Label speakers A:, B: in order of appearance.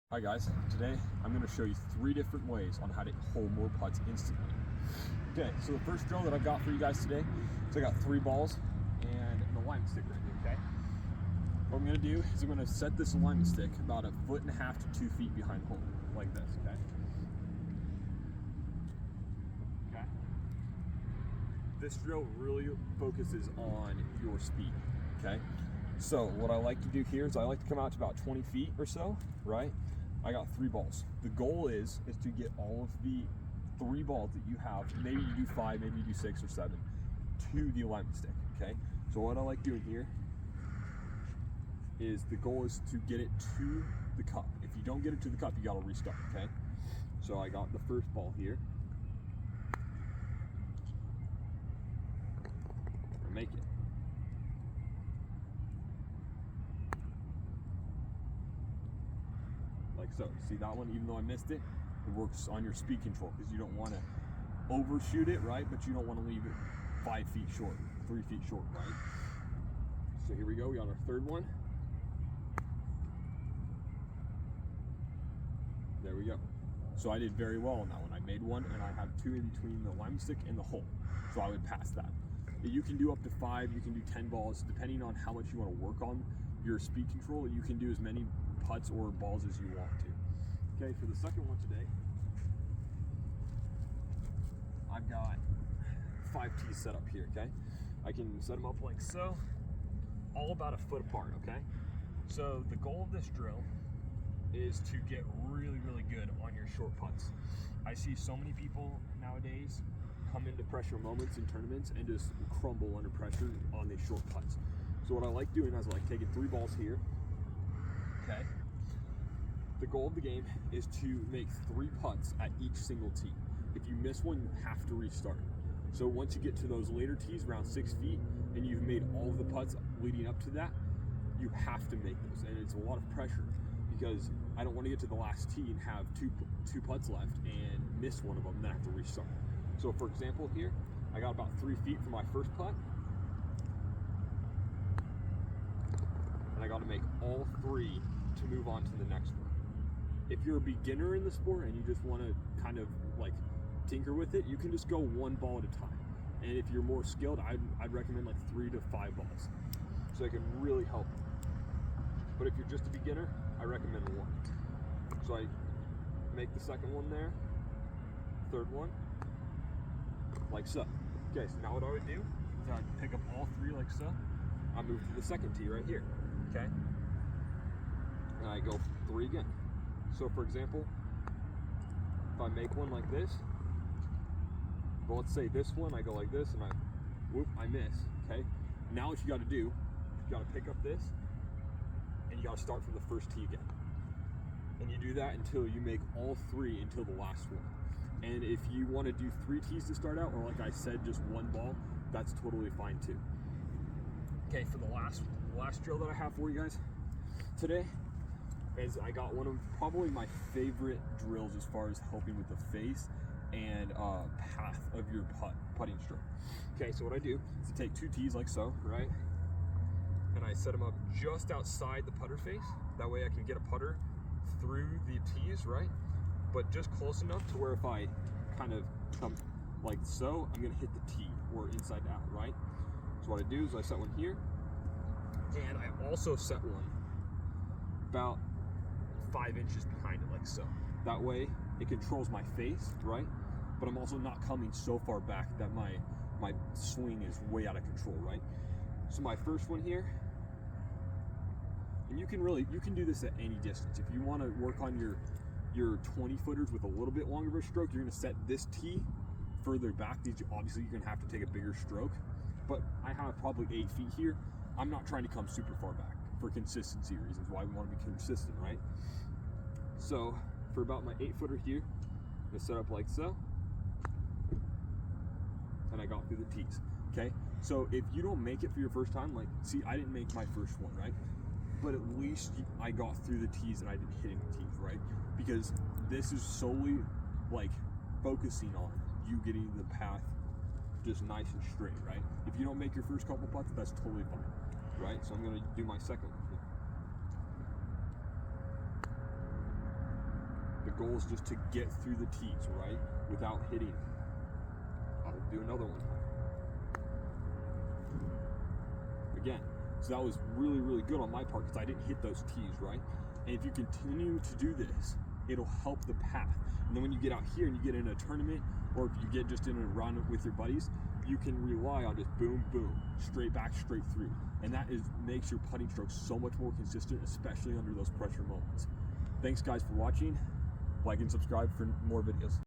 A: Hi guys, today I'm going to show you 3 different ways on how to hole more putts instantly. Okay, so the first drill that I've got for you guys today is I got 3 balls and an alignment stick right here, okay? What I'm going to do is I'm going to set this alignment stick about 1.5 to 2 feet behind the hole, like this, okay? Okay. This drill really focuses on your speed, okay? So what I like to do here is I like to come out to about 20 feet or so, right? I got 3 balls. The goal is to get all of the 3 balls that you have, maybe you do 5, maybe you do 6 or 7, to the alignment stick, okay? So what I like doing here is the goal is to get it to the cup. If you don't get it to the cup, you gotta restart, okay? So I got the first ball here. I make it. Like so. See that one, even though I missed it, it works on your speed control because you don't want to overshoot it, right? But you don't want to leave it 5 feet short, 3 feet short, right? So here we go, we got our third one. There we go. So I did very well on that one. I made one and I have 2 in between the alignment stick and the hole. So I would pass that. You can do up to 5, you can do 10 balls, depending on how much you want to work on your speed control. You can do as many putts or balls as you want to. Okay, for the second one today, I've got 5 tees set up here, okay? I can set them up like so, all about 1 foot apart, okay? So the goal of this drill is to get really, really good on your short putts. I see so many people nowadays come into pressure moments in tournaments and just crumble under pressure on these short putts. So what I like doing is I like taking 3 balls here, okay? The goal of the game is to make 3 putts at each single tee. If you miss one, you have to restart. So once you get to those later tees around 6 feet and you've made all of the putts leading up to that, you have to make those. And it's a lot of pressure because I don't want to get to the last tee and have two putts left and miss one of them and then have to restart. So for example here, I got about 3 feet for my first putt. And I got to make all 3 to move on to the next one. If you're a beginner in the sport and you just want to kind of like tinker with it, you can just go 1 ball at a time. And if you're more skilled, I'd recommend like 3 to 5 balls. So it can really help. But if you're just a beginner, I recommend 1. So I make the second one there, third one, like so. Okay, so now what I would do is I'd pick up all 3 like so. I move to the second tee right here, okay? And I go 3 again. So for example, if I make one like this, well, let's say this one, I go like this and I miss, okay? Now what you gotta do, you gotta pick up this and you gotta start from the first tee again. And you do that until you make all 3 until the last one. And if you wanna do 3 tees to start out, or like I said, just 1 ball, that's totally fine too. Okay, for the last drill that I have for you guys today is I got one of probably my favorite drills as far as helping with the face and path of your putting stroke. Okay, so what I do is I take 2 tees like so, right? And I set them up just outside the putter face. That way I can get a putter through the tees, right? But just close enough to where if I kind of come like so, I'm gonna hit the tee or inside out, right? So what I do is I set one here, and I also set one about 5 inches behind it, like so. That way it controls my face, right? But I'm also not coming so far back that my swing is way out of control, right? So my first one here, and you can do this at any distance. If you want to work on your 20 footers with a little bit longer of a stroke, you're going to set this tee further back. Obviously you're going to have to take a bigger stroke, but I have probably 8 feet here. I'm not trying to come super far back for consistency reasons, why we want to be consistent, right? So for about my 8 footer here, I'm going to set up like so, and I got through the tees, okay? So if you don't make it for your first time, like, see, I didn't make my first one, right? But at least I got through the tees and I didn't hit any tees, right? Because this is solely like focusing on you getting the path just nice and straight, right? If you don't make your first couple putts, that's totally fine, right? So I'm gonna do my second one here. goal is just to get through the tees, right? Without hitting. I'll do another one. Again, so that was really, really good on my part because I didn't hit those tees, right? And if you continue to do this, it'll help the path. And then when you get out here and you get in a tournament, or if you get just in a run with your buddies, you can rely on just boom, boom, straight back, straight through. And that makes your putting stroke so much more consistent, especially under those pressure moments. Thanks guys for watching. Like and subscribe for more videos.